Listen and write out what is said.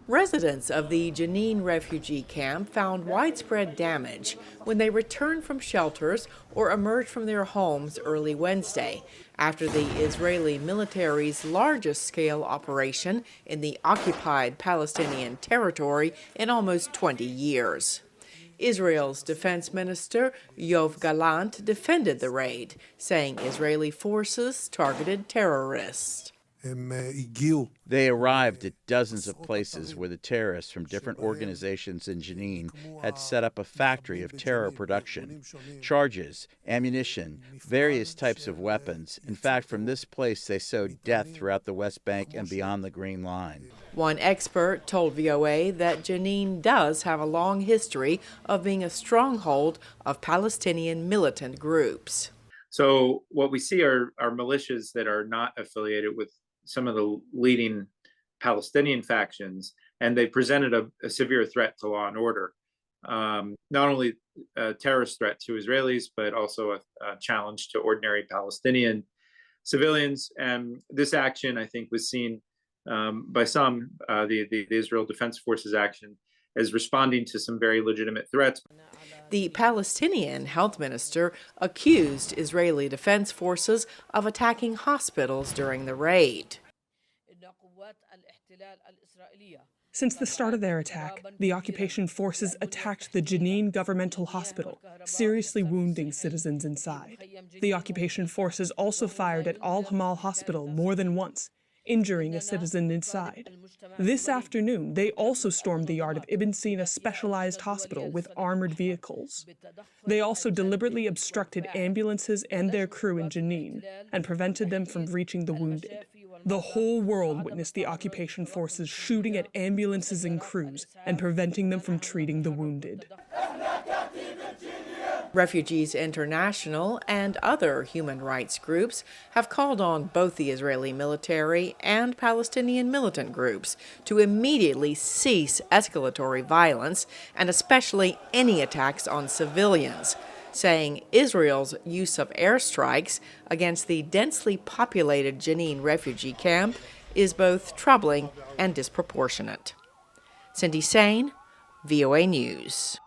Residents of the Jenin refugee camp found widespread damage when they returned from shelters or emerged from their homes early Wednesday after the Israeli military's largest-scale operation in the occupied Palestinian territory in almost 20 years. Israel's defense minister Yoav Gallant defended the raid, saying Israeli forces targeted terrorists. They arrived at dozens of places where the terrorists from different organizations in Jenin had set up a factory of terror production. Charges, ammunition, various types of weapons. In fact, from this place they sowed death throughout the West Bank and beyond the Green Line. One expert told VOA that Jenin does have a long history of being a stronghold of Palestinian militant groups. So what we see are militias that are not affiliated with some of the leading Palestinian factions, and they presented a severe threat to law and order. Not only a terrorist threat to Israelis, but also a challenge to ordinary Palestinian civilians. And this action, I think, was seen by some, the Israel Defense Forces action, as responding to some very legitimate threats. The Palestinian health minister accused Israeli defense forces of attacking hospitals during the raid. Since the start of their attack, the occupation forces attacked the Jenin governmental hospital, seriously wounding citizens inside. The occupation forces also fired at Al Hamal Hospital more than once, injuring a citizen inside. This afternoon, they also stormed the yard of Ibn Sina Specialized Hospital with armored vehicles. They also deliberately obstructed ambulances and their crew in Jenin and prevented them from reaching the wounded. The whole world witnessed the occupation forces shooting at ambulances and crews and preventing them from treating the wounded. Refugees International and other human rights groups have called on both the Israeli military and Palestinian militant groups to immediately cease escalatory violence and especially any attacks on civilians, saying Israel's use of airstrikes against the densely populated Jenin refugee camp is both troubling and disproportionate. Cindy Saine, VOA News.